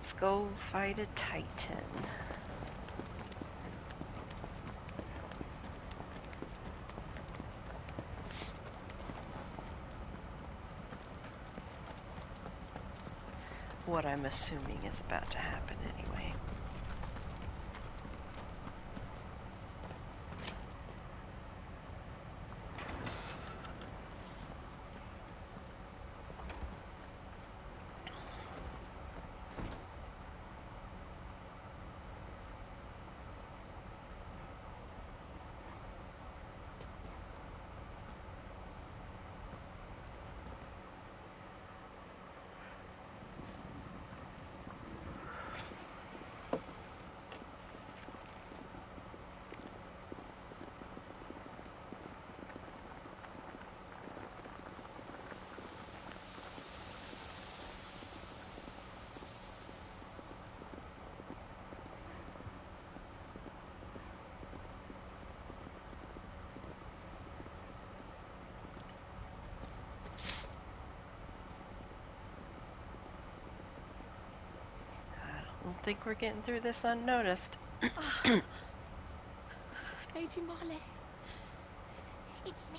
Let's go fight a Titan. What I'm assuming is about to happen anyway. I don't think we're getting through this unnoticed. Lady Marley, it's me.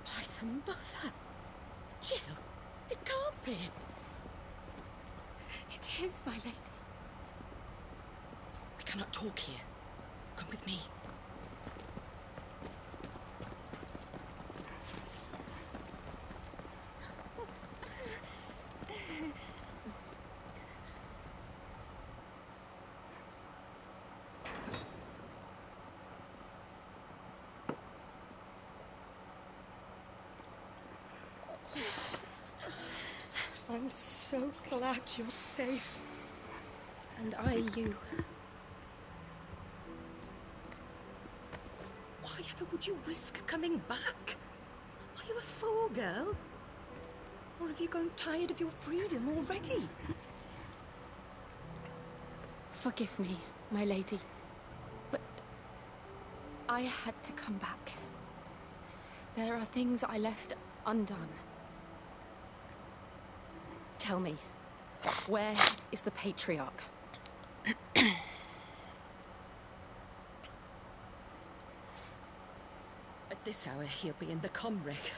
My mother. Jill, it can't be. It is, my lady. We cannot talk here. Come with me. I'm so glad you're safe. And I you. Why ever would you risk coming back? Are you a fool, girl? Or have you grown tired of your freedom already? Forgive me, my lady. But I had to come back. There are things I left undone. Tell me, where is the Patriarch? At this hour, he'll be in the Comric,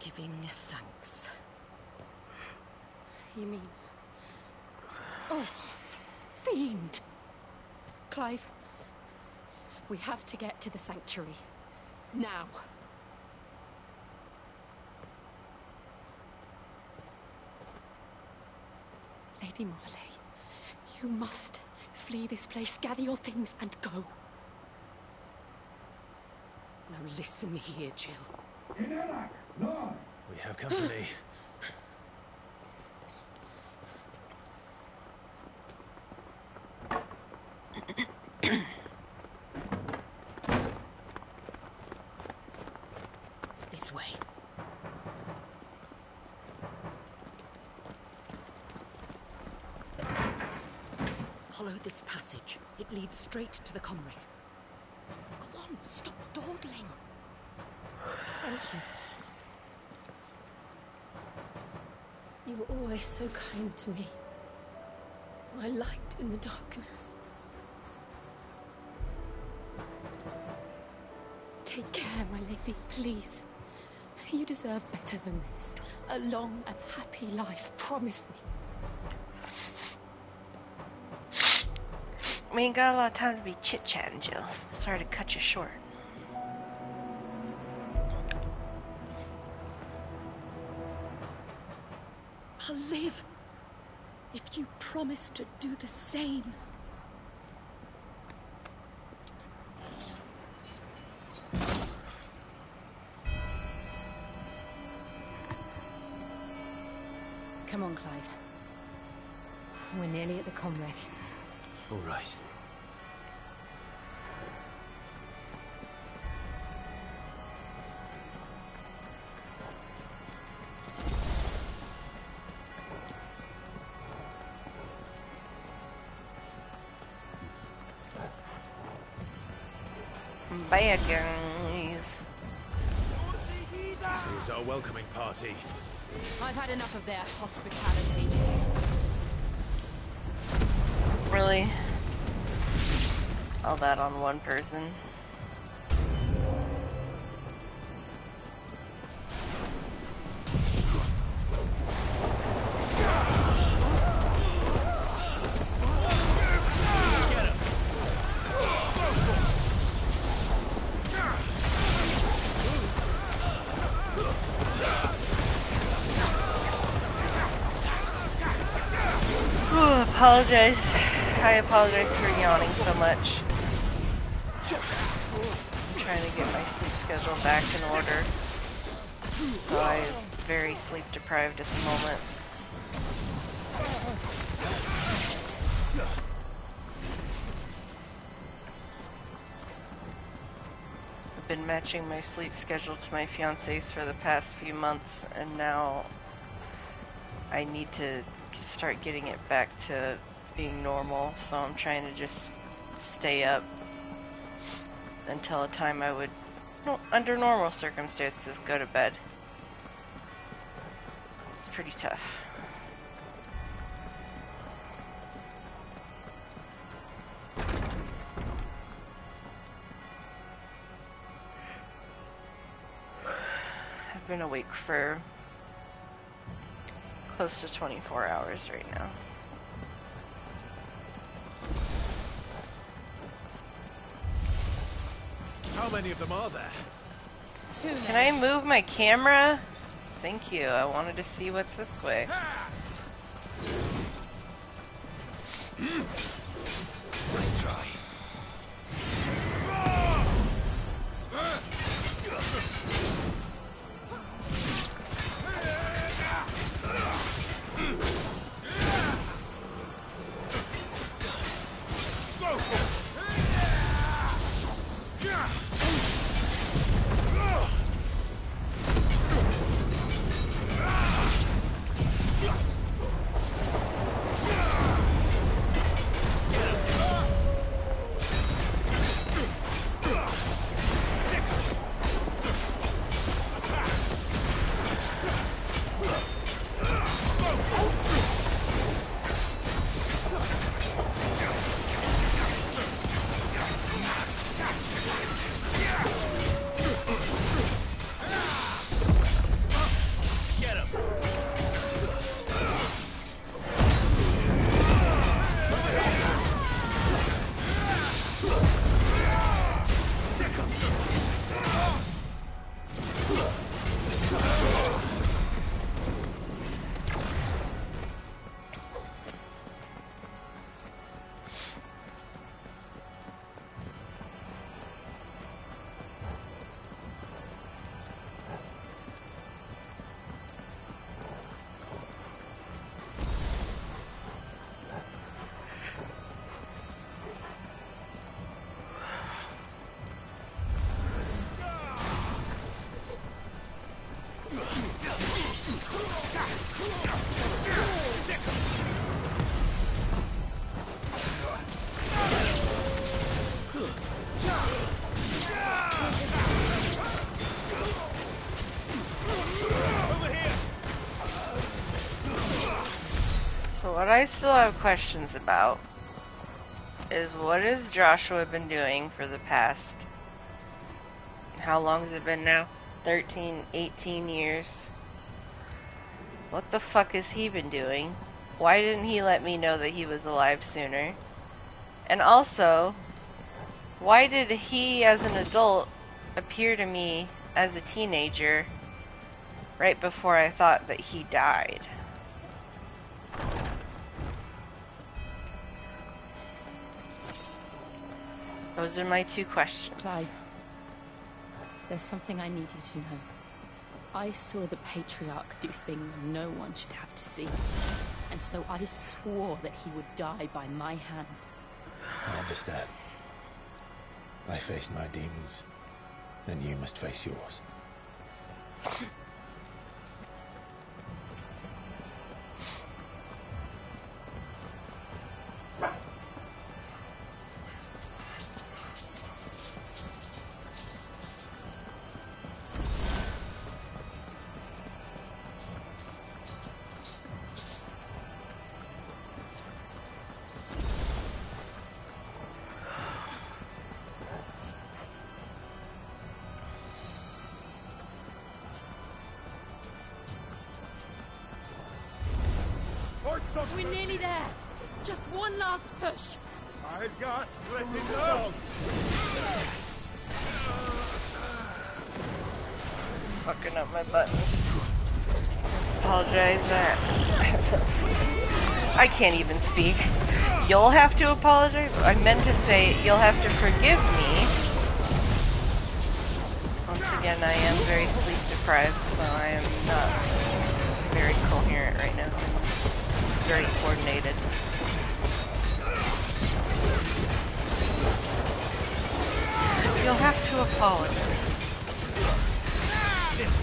giving thanks. You mean... Oh, fiend! Clive, we have to get to the sanctuary. Now. Lady Marley, you must flee this place, gather your things, and go. Now listen here, Jill. We have company. This way. Follow this passage. It leads straight to the Comric. Go on, stop dawdling. Thank you. You were always so kind to me. My light in the darkness. Take care, my lady, please. You deserve better than this. A long and happy life, promise me. We ain't got a lot of time to be chit-chatting, Jill. Sorry to cut you short. I'll live if you promise to do the same. Come on, Clive. We're nearly at the Comric. All right. Bad guys. Here's our welcoming party. I've had enough of their hospitality. really all that on one person. I apologize for yawning so much. I'm trying to get my sleep schedule back in order. So I'm very sleep deprived at the moment. I've been matching my sleep schedule to my fiance's for the past few months, and now I need to start getting it back to being normal, so I'm trying to just stay up until a time I would, under normal circumstances, go to bed. It's pretty tough. I've been awake for close to 24 hours right now. How many of them are there? Two. Can I move my camera? Thank you. I wanted to see what's this way. Nice try. What I still have questions about is what has Joshua been doing for the past, how long has it been now? 13, 18 years? What the fuck has he been doing? Why didn't he let me know that he was alive sooner? And also, why did he as an adult appear to me as a teenager right before I thought that he died? Those are my two questions. Clive, there's something I need you to know. I saw the Patriarch do things no one should have to see. And so I swore that he would die by my hand. I understand. I faced my demons, then you must face yours. We're nearly there. Just one last push. I'll gasp, let me go! Fucking up my buttons. Apologize. I can't even speak. You'll have to apologize. I meant to say you'll have to forgive me. Once again, I am very sleep deprived, so I am not very coherent right now. Very coordinated. You'll have to apologize. This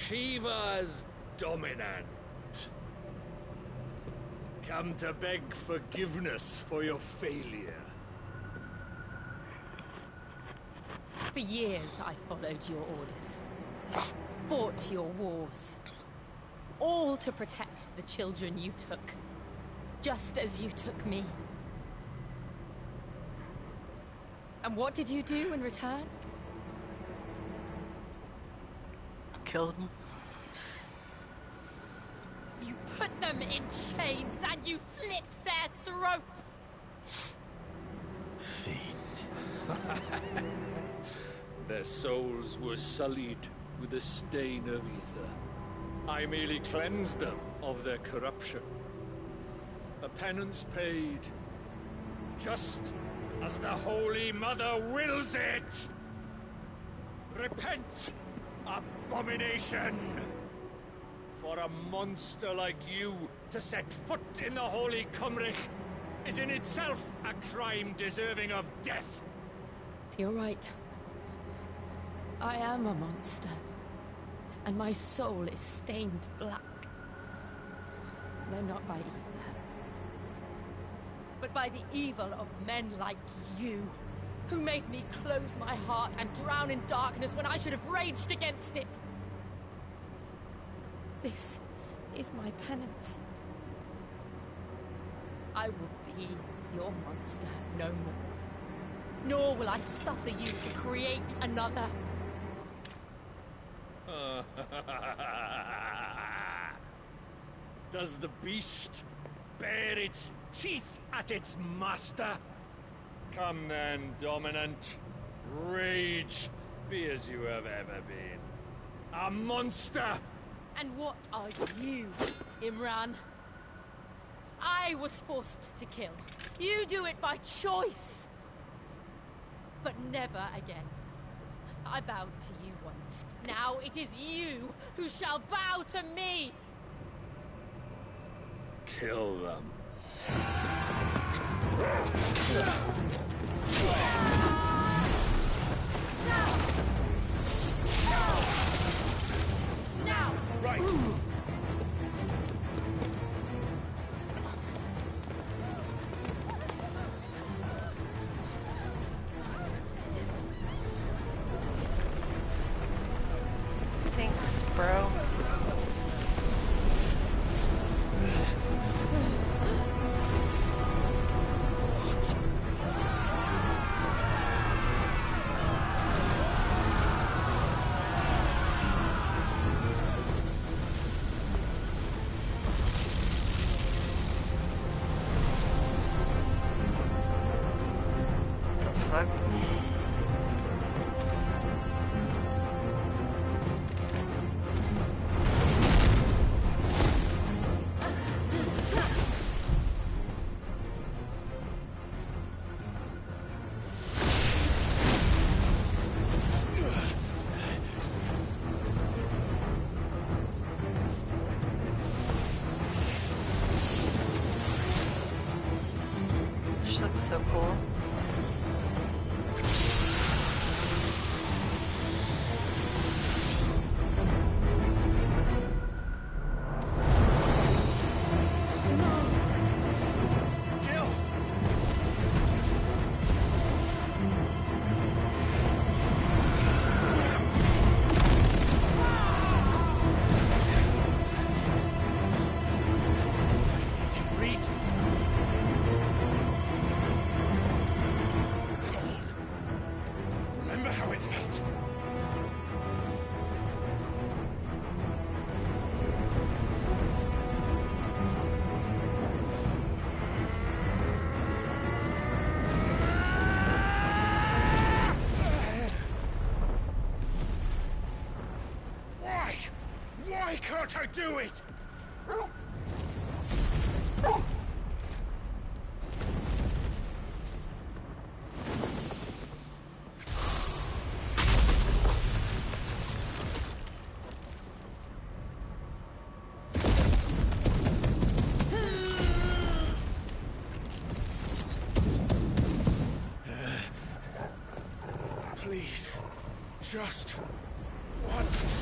Shiva's dominant. Come to beg forgiveness for your failure. For years, I followed your orders. Fought your wars. All to protect the children you took. Just as you took me. And what did you do in return? Killed him. You put them in chains and you slit their throats! Fiend. Their souls were sullied with the stain of ether. I merely cleansed them of their corruption. A penance paid, just as the Holy Mother wills it! Repent, abomination! For a monster like you to set foot in the Holy Cymric is in itself a crime deserving of death. You're right. I am a monster. And my soul is stained black. Though not by ether. But by the evil of men like you, who made me close my heart and drown in darkness when I should have raged against it. This is my penance. I will be your monster no more. Nor will I suffer you to create another. Does the beast bare its teeth at its master? Come then, Dominant. Rage Be as you have ever been. A monster! And what are you, Imran? I was forced to kill. You do it by choice. But never again. I bowed to you once. Now it is you who shall bow to me! Kill them. Now! Right! Thanks, bro. The fuck? She looks so cool. Jill! Defeat! Come on. Remember how it felt? Why? Why can't I do it? Please, just once.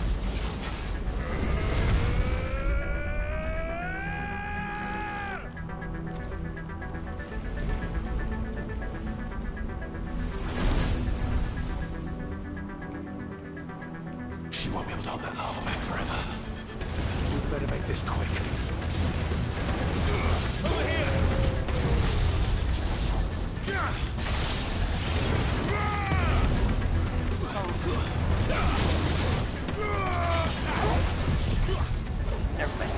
She won't be able to hold that lava back forever. We better make this quick. Over here! Never mind. I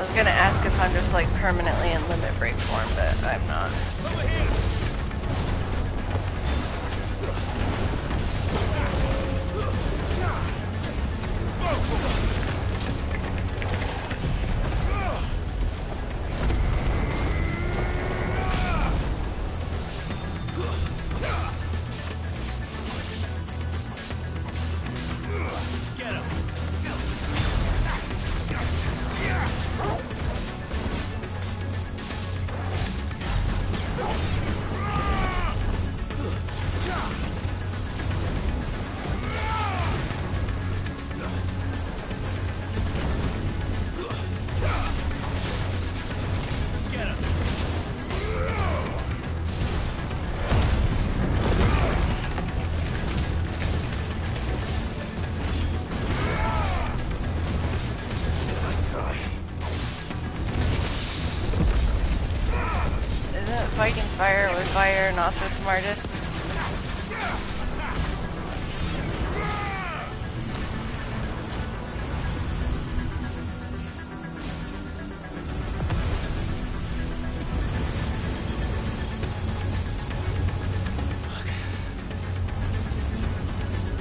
was gonna ask if I'm just like permanently in limit break form, but I'm not. Over here! Get him! Get him! Isn't fighting fire with fire not the smartest?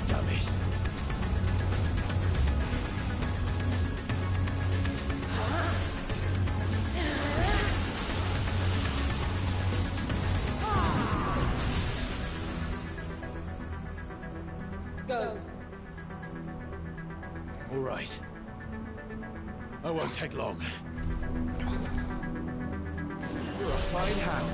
Damn it. All right. I won't take long. You're a fine hound.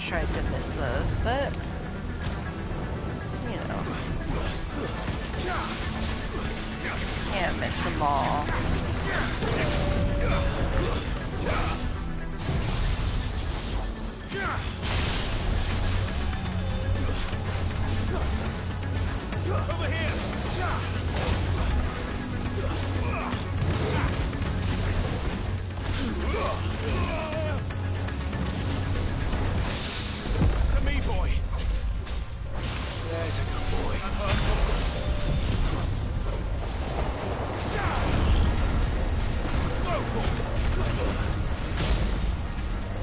Tried to miss those, but you know, can't miss them all. Over here! To me, boy. There's a good boy.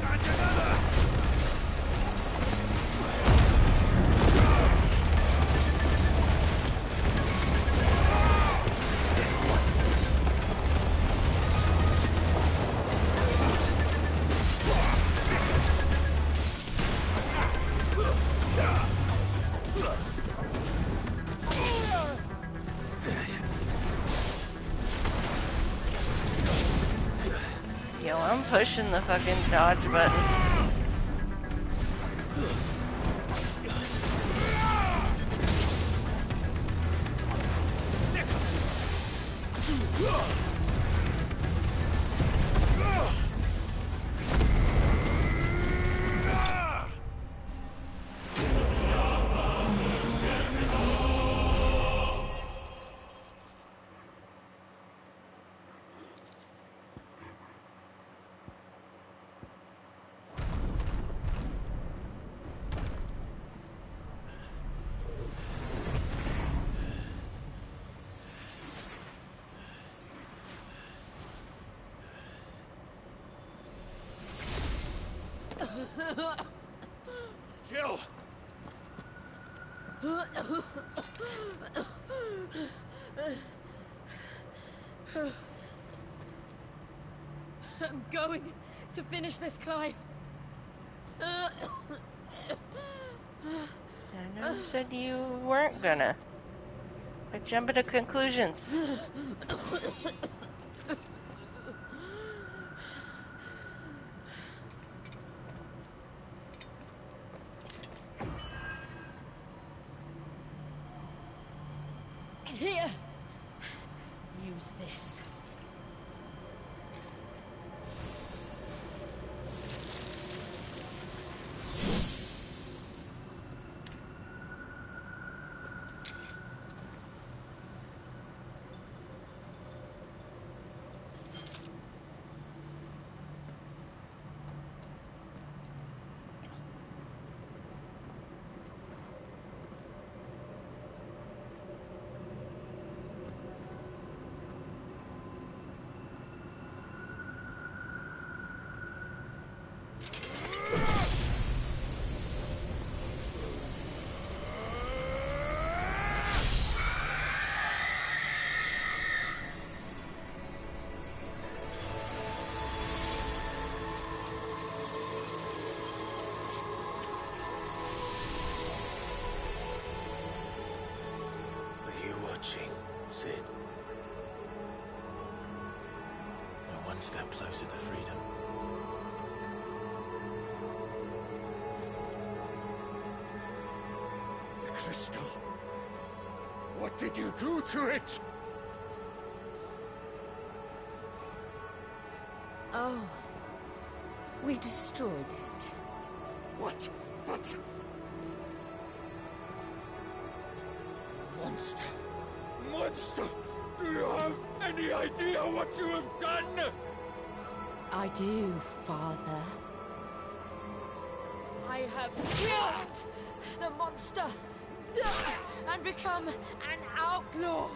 And another! Yo, I'm pushing the fucking dodge button. Jill! I'm going to finish this, Clive. I know you said you weren't gonna. But jumping to conclusions. Here. Use this. watching, Cid. We're one step closer to freedom. The crystal. What did you do to it? Oh, we destroyed it. What? But... Monster! Monster! Do you have any idea what you have done? I do, Father. I have killed the monster and become an outlaw.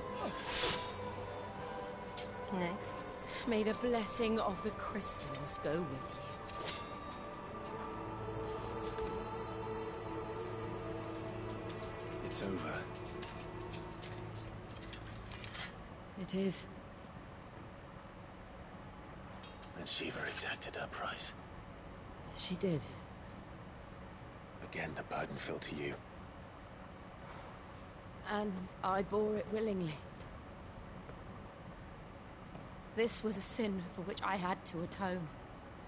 Nice. May the blessing of the crystals go with you. It's over. It is. And Shiva exacted her price. She did. Again, the burden fell to you. And I bore it willingly. This was a sin for which I had to atone.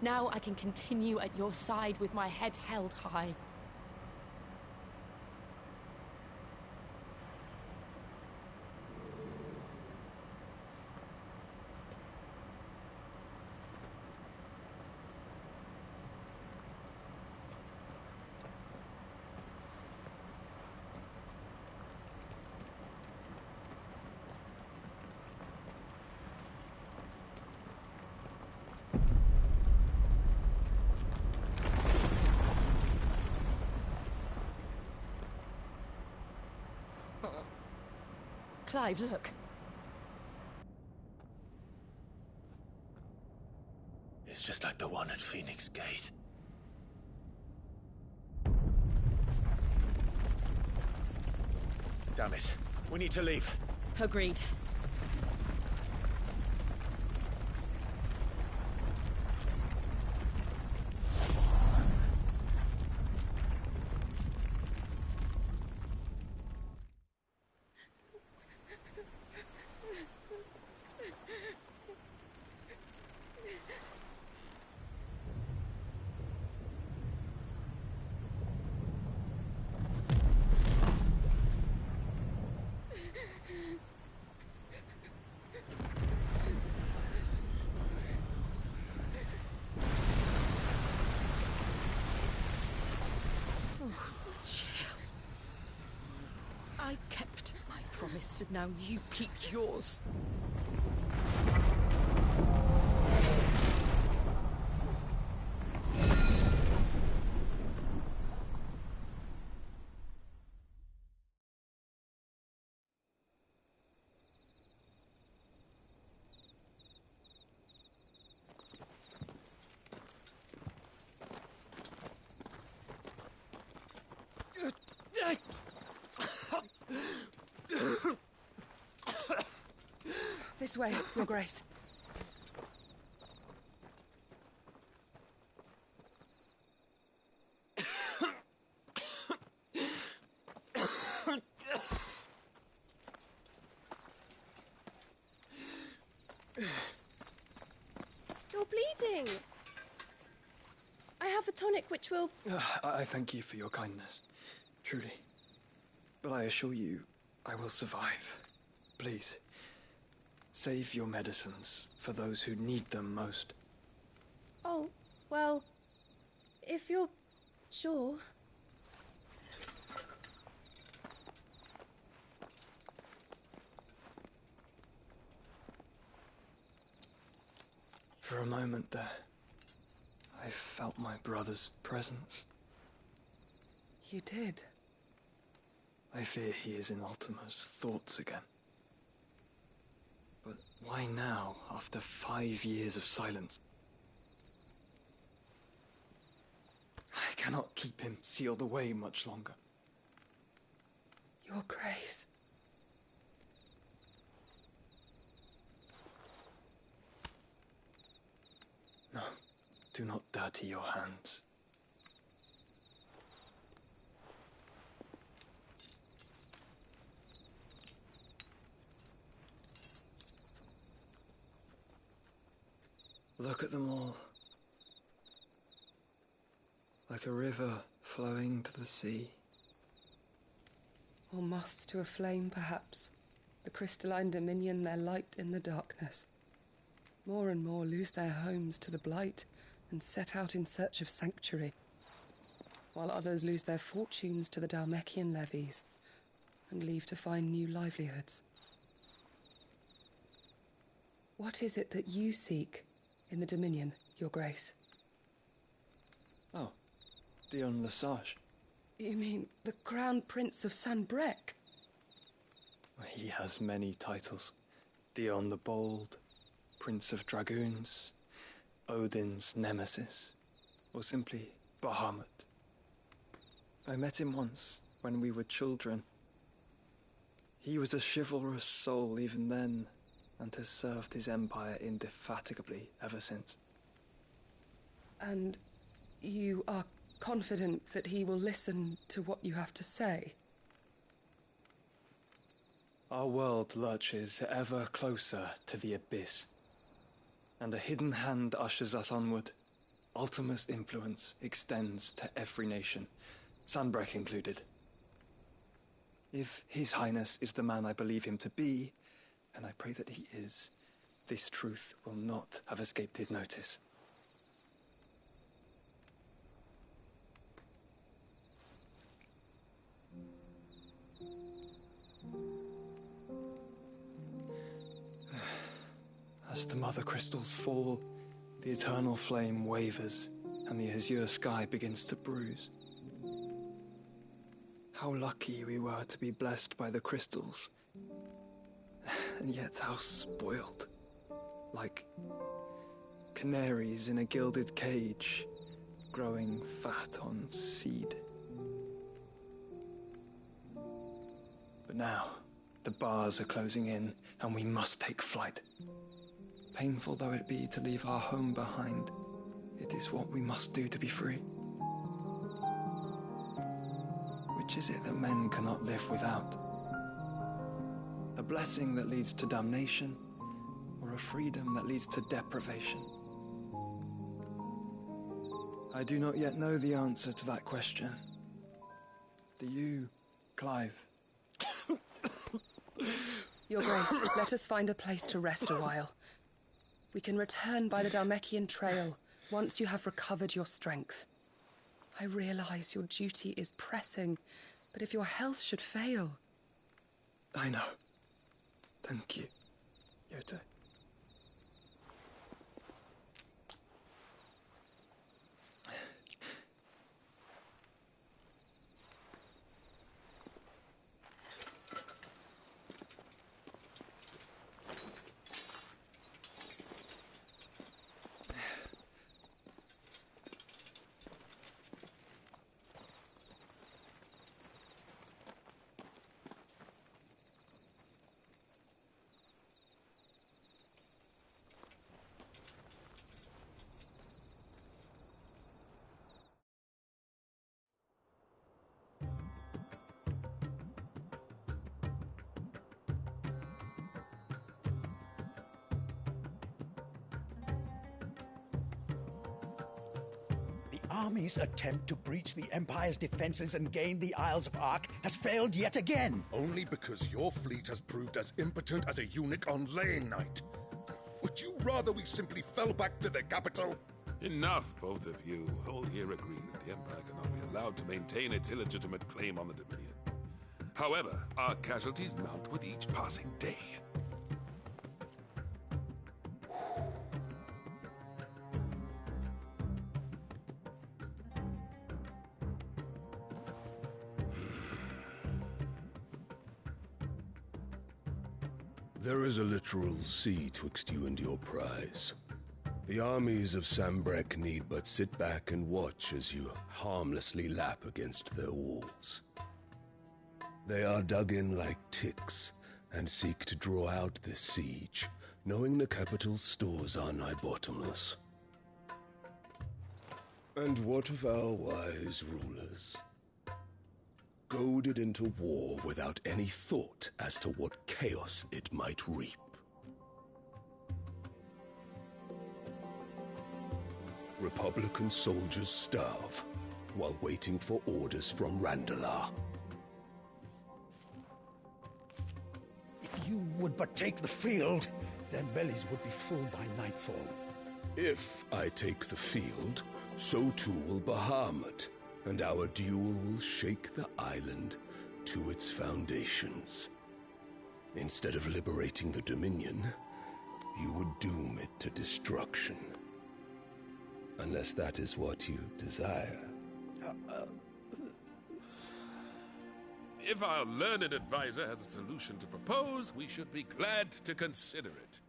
Now I can continue at your side with my head held high. Clive, look. It's just like the one at Phoenix Gate. Damn it. We need to leave. Agreed. I kept my promise, and now you keep yours. This way, Your Grace. You're bleeding. I have a tonic which will... I thank you for your kindness, truly. But I assure you, I will survive. Please, save your medicines for those who need them most. Oh, well, if you're sure. For a moment there, I felt my brother's presence. You did? I fear he is in Ultima's thoughts again. But why now, after 5 years of silence? I cannot keep him sealed away much longer. Your Grace. No, do not dirty your hands. Look at them all. Like a river flowing to the sea. Or moths to a flame, perhaps. The crystalline dominion their light in the darkness. More and more lose their homes to the blight and set out in search of sanctuary, while others lose their fortunes to the Dhalmekian levies and leave to find new livelihoods. What is it that you seek in the Dominion, Your Grace? Oh, Dion Lesage. You mean the Crown Prince of Sanbreque? He has many titles. Dion the Bold, Prince of Dragoons, Odin's Nemesis, or simply Bahamut. I met him once, when we were children. He was a chivalrous soul even then, and has served his empire indefatigably ever since. And you are confident that he will listen to what you have to say? Our world lurches ever closer to the abyss, and a hidden hand ushers us onward. Ultima's influence extends to every nation, Sanbreque included. If His Highness is the man I believe him to be, and I pray that he is, this truth will not have escaped his notice. As the mother crystals fall, the eternal flame wavers, and the azure sky begins to bruise. How lucky we were to be blessed by the crystals, and yet how spoiled. Like canaries in a gilded cage, growing fat on seed. But now, the bars are closing in, and we must take flight. Painful though it be to leave our home behind, it is what we must do to be free. Which is it that men cannot live without? A blessing that leads to damnation, or a freedom that leads to deprivation? I do not yet know the answer to that question. Do you, Clive? Your Grace, let us find a place to rest a while. We can return by the Dhalmekian trail once you have recovered your strength. I realize your duty is pressing, but if your health should fail... I know. Thank you, Yote. The army's attempt to breach the Empire's defenses and gain the Isles of Ark has failed yet again. Only because your fleet has proved as impotent as a eunuch on laying night. Would you rather we simply fell back to the capital? Enough, both of you. All here agree that the Empire cannot be allowed to maintain its illegitimate claim on the Dominion. However, our casualties mount with each passing day. There is a literal sea twixt you and your prize. The armies of Sanbreque need but sit back and watch as you harmlessly lap against their walls. They are dug in like ticks and seek to draw out this siege, knowing the capital's stores are nigh bottomless. And what of our wise rulers? Goaded into war without any thought as to what chaos it might reap. Republican soldiers starve while waiting for orders from Randalar. If you would but take the field, their bellies would be full by nightfall. If I take the field, so too will Bahamut, and our duel will shake the island to its foundations. Instead of liberating the Dominion, you would doom it to destruction. Unless that is what you desire. If our learned advisor has a solution to propose, we should be glad to consider it.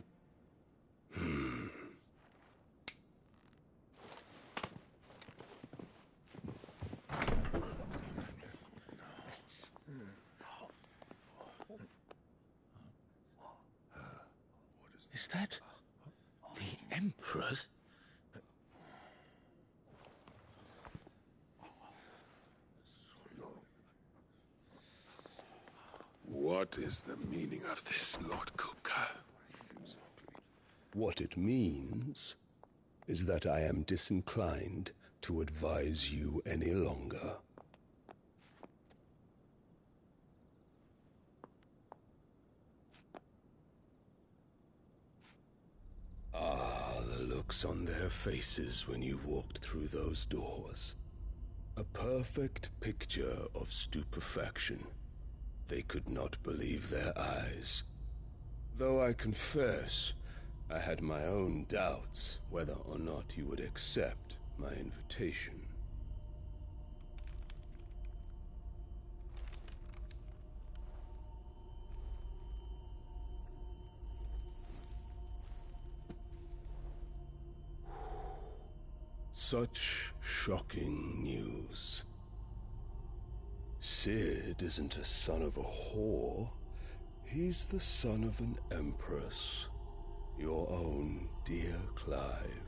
Is that the Emperor's? What is the meaning of this, Lord Kupka? What it means is that I am disinclined to advise you any longer. The looks on their faces when you walked through those doors. A perfect picture of stupefaction. They could not believe their eyes. Though I confess, I had my own doubts whether or not you would accept my invitation. Such shocking news. Cid isn't a son of a whore. He's the son of an empress. Your own dear Clive.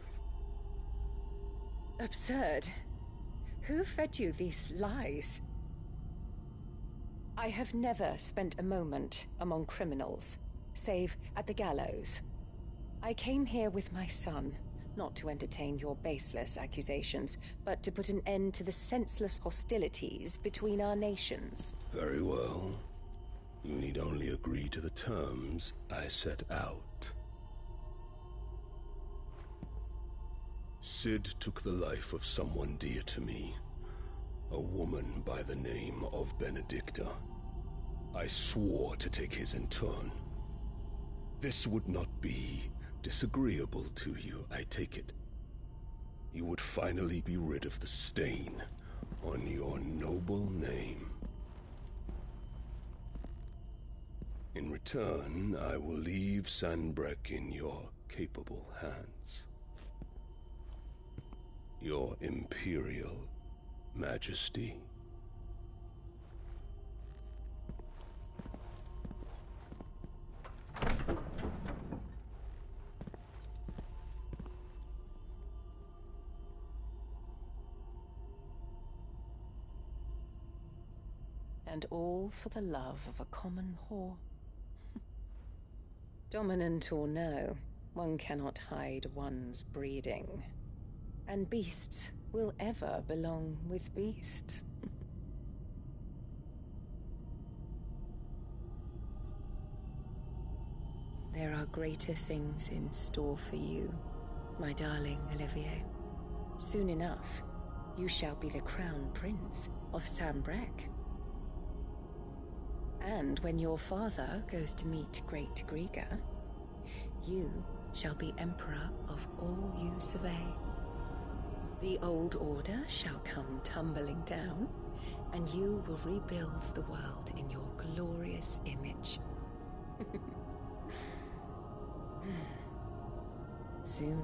Absurd. Who fed you these lies? I have never spent a moment among criminals, save at the gallows. I came here with my son, not to entertain your baseless accusations, but to put an end to the senseless hostilities between our nations. Very well. You need only agree to the terms I set out. Cid took the life of someone dear to me, a woman by the name of Benedicta. I swore to take his in turn. This would not be disagreeable to you, I take it. You would finally be rid of the stain on your noble name. In return, I will leave Sanbreque in your capable hands. Your Imperial Majesty. And all for the love of a common whore. Dominant or no, one cannot hide one's breeding. And beasts will ever belong with beasts. There are greater things in store for you, my darling Olivier. Soon enough, you shall be the crown prince of Sanbreque. And when your father goes to meet Great Griga, you shall be emperor of all you survey. The old order shall come tumbling down, and you will rebuild the world in your glorious image. Soon.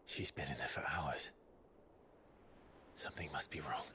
She's been in there for hours. Something must be wrong.